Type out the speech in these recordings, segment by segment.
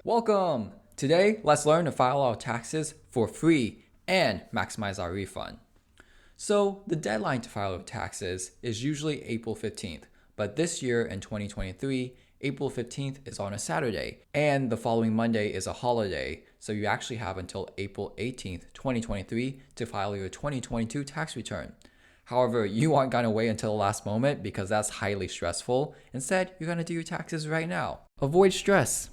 Welcome! Today, let's learn to file our taxes for free and maximize our refund. So, the deadline to file your taxes is usually April 15th, but this year in 2023, April 15th is on a Saturday, and the following Monday is a holiday, so you actually have until April 18th, 2023 to file your 2022 tax return. However, you aren't going to wait until the last moment because that's highly stressful. Instead, you're going to do your taxes right now. Avoid stress.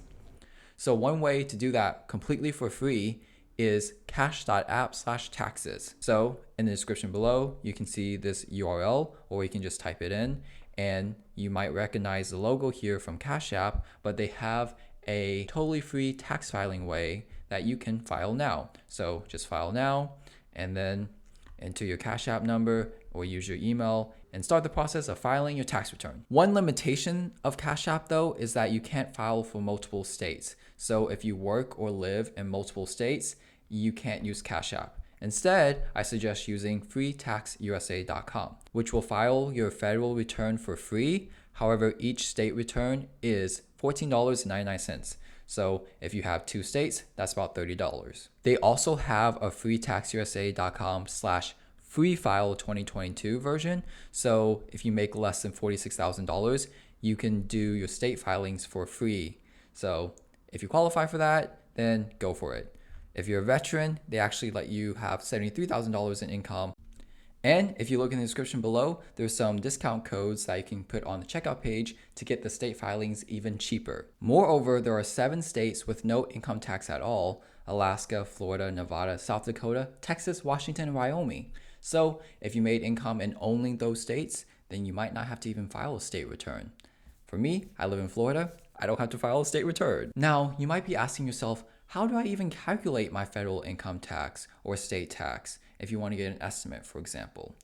So one way to do that completely for free is cash.app/taxes. So in the description below, you can see this URL, or you can just type it in, and you might recognize the logo here from Cash App, but they have a totally free tax filing way that you can file now. So just file now, and then enter your Cash App number or use your email and start the process of filing your tax return. One limitation of Cash App though is that you can't file for multiple states. So if you work or live in multiple states, you can't use Cash App. Instead, I suggest using freetaxusa.com, which will file your federal return for free. However, each state return is $14.99. So if you have 2 states, that's about $30. They also have a freetaxusa.com/free file 2022 version. So if you make less than $46,000, you can do your state filings for free. So if you qualify for that, then go for it. If you're a veteran, they actually let you have $73,000 in income. And if you look in the description below, there's some discount codes that you can put on the checkout page to get the state filings even cheaper. Moreover, there are 7 states with no income tax at all: Alaska, Florida, Nevada, South Dakota, Texas, Washington, and Wyoming. So if you made income in only those states, then you might not have to even file a state return. For me, I live in Florida. I don't have to file a state return. Now, you might be asking yourself, how do I even calculate my federal income tax or state tax if you want to get an estimate, for example?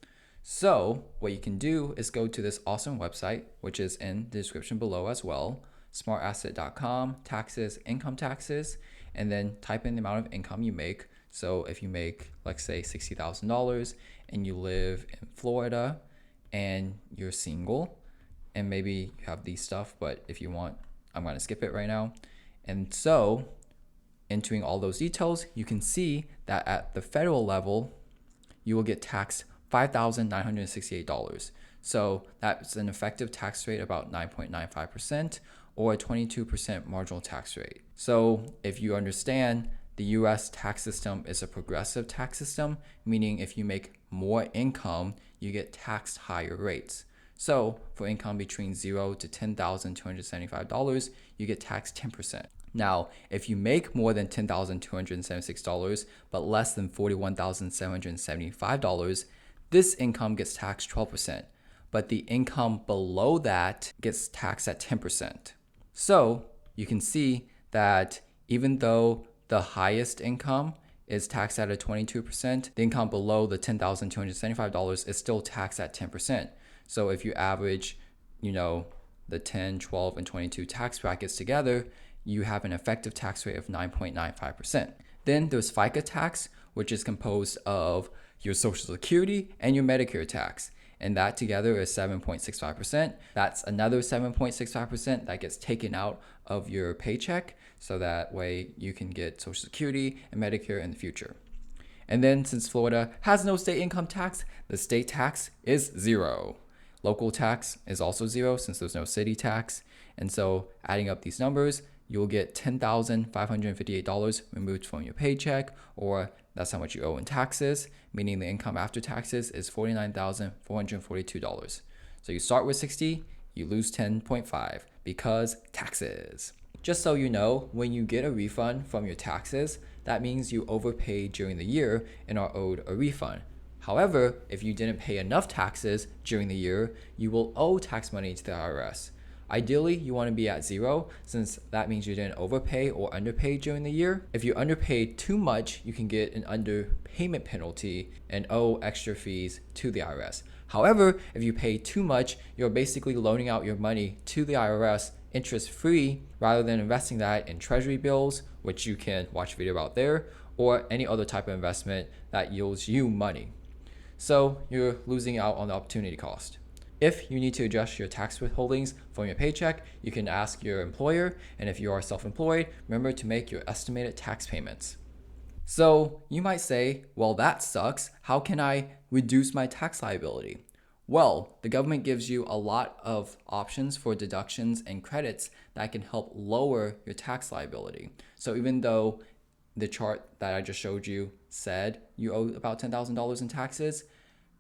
So what you can do is go to this awesome website, which is in the description below as well, smartasset.com, taxes, income taxes, and then type in the amount of income you make. So if you make, let's say, $60,000 and you live in Florida and you're single, and maybe you have these stuff, but if you want, I'm going to skip it right now. And so entering all those details, you can see that at the federal level, you will get taxed $5,968. So that's an effective tax rate about 9.95% or a 22% marginal tax rate. So if you understand, the US tax system is a progressive tax system, meaning if you make more income, you get taxed higher rates. So for income between $0 to $10,275, you get taxed 10%. Now, if you make more than $10,276 but less than $41,775, this income gets taxed 12%, but the income below that gets taxed at 10%. So you can see that even though the highest income is taxed at a 22%, the income below the $10,275 is still taxed at 10%. So if you average, the 10, 12, and 22 tax brackets together, you have an effective tax rate of 9.95%. Then there's FICA tax, which is composed of your Social Security and your Medicare tax. And that together is 7.65%. That's another 7.65% that gets taken out of your paycheck. So that way you can get Social Security and Medicare in the future. And then since Florida has no state income tax, the state tax is 0. Local tax is also 0 since there's no city tax. And so adding up these numbers, you'll get $10,558 removed from your paycheck, or that's how much you owe in taxes, meaning the income after taxes is $49,442. So you start with 60, you lose 10.5 because taxes. Just so you know, when you get a refund from your taxes, that means you overpaid during the year and are owed a refund. However, if you didn't pay enough taxes during the year, you will owe tax money to the IRS. Ideally, you want to be at 0 since that means you didn't overpay or underpay during the year. If you underpaid too much, you can get an underpayment penalty and owe extra fees to the IRS. However, if you pay too much, you're basically loaning out your money to the IRS interest-free rather than investing that in treasury bills, which you can watch a video about there, or any other type of investment that yields you money. So you're losing out on the opportunity cost. If you need to adjust your tax withholdings from your paycheck, you can ask your employer. And if you are self-employed, remember to make your estimated tax payments. So you might say, well, that sucks. How can I reduce my tax liability? Well, the government gives you a lot of options for deductions and credits that can help lower your tax liability. So even though the chart that I just showed you said you owe about $10,000 in taxes,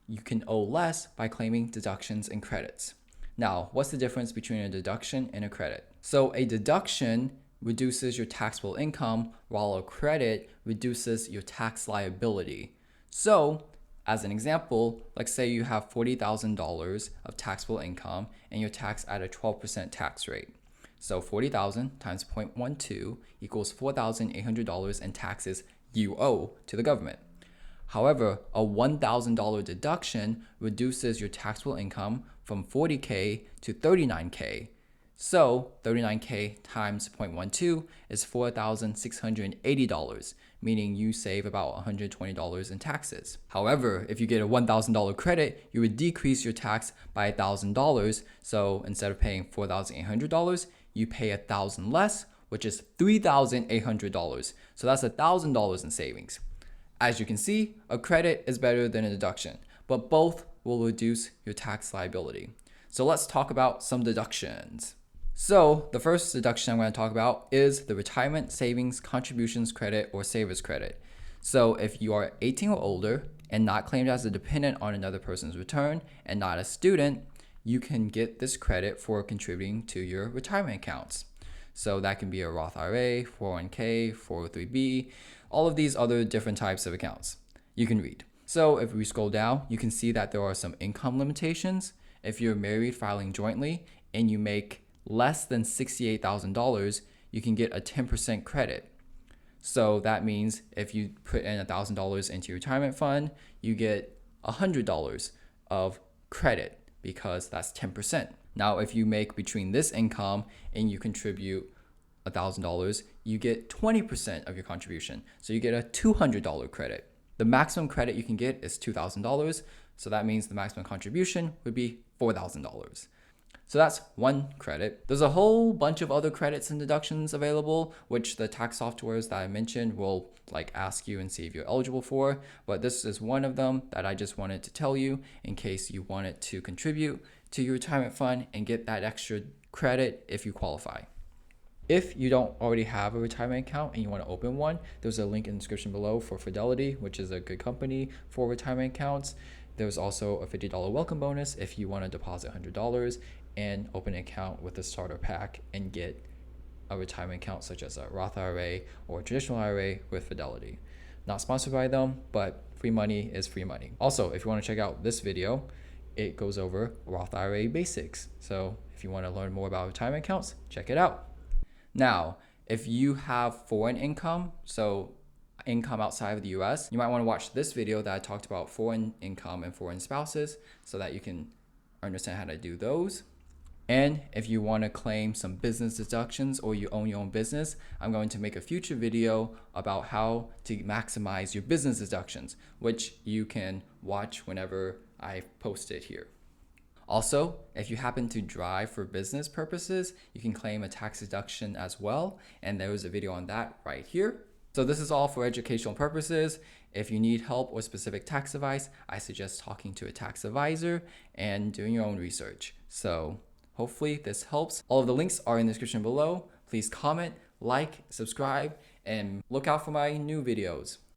you can owe less by claiming deductions and credits. Now, what's the difference between a deduction and a credit? So a deduction reduces your taxable income, while a credit reduces your tax liability. So, as an example, let's say you have $40,000 of taxable income and you're taxed at a 12% tax rate. So 40,000 times 0.12 equals $4,800 in taxes you owe to the government. However, a $1,000 deduction reduces your taxable income from $40K to $39K. So 39K times 0.12 is $4,680, meaning you save about $120 in taxes. However, if you get a $1,000 credit, you would decrease your tax by $1,000. So instead of paying $4,800, you pay $1,000 less, which is $3,800. So that's $1,000 in savings. As you can see, a credit is better than a deduction, but both will reduce your tax liability. So let's talk about some deductions. So the first deduction I'm going to talk about is the Retirement Savings Contributions Credit, or Savers Credit. So if you are 18 or older and not claimed as a dependent on another person's return and not a student, you can get this credit for contributing to your retirement accounts. So that can be a Roth IRA, 401k, 403b, all of these other different types of accounts you can read. So if we scroll down, you can see that there are some income limitations. If you're married filing jointly and you make less than $68,000, you can get a 10% credit. So that means if you put in $1,000 into your retirement fund, you get $100 of credit because that's 10%. Now, if you make between this income and you contribute $1,000, you get 20% of your contribution. So you get a $200 credit. The maximum credit you can get is $2,000. So that means the maximum contribution would be $4,000. So that's one credit. There's a whole bunch of other credits and deductions available, which the tax softwares that I mentioned will ask you and see if you're eligible for. But this is one of them that I just wanted to tell you in case you wanted to contribute to your retirement fund and get that extra credit if you qualify. If you don't already have a retirement account and you want to open one, there's a link in the description below for Fidelity, which is a good company for retirement accounts. There's also a $50 welcome bonus if you want to deposit $100 and open an account with a starter pack and get a retirement account such as a Roth IRA or a traditional IRA with Fidelity. Not sponsored by them, but free money is free money. Also, if you want to check out this video, it goes over Roth IRA basics. So if you want to learn more about retirement accounts, check it out. Now, if you have foreign income, so income outside of the US, you might want to watch this video that I talked about foreign income and foreign spouses so that you can understand how to do those. And if you want to claim some business deductions or you own your own business, I'm going to make a future video about how to maximize your business deductions, which you can watch whenever I post it here. Also, if you happen to drive for business purposes, you can claim a tax deduction as well. And there is a video on that right here. So this is all for educational purposes. If you need help or specific tax advice, I suggest talking to a tax advisor and doing your own research. So hopefully this helps. All of the links are in the description below. Please comment, like, subscribe, and look out for my new videos.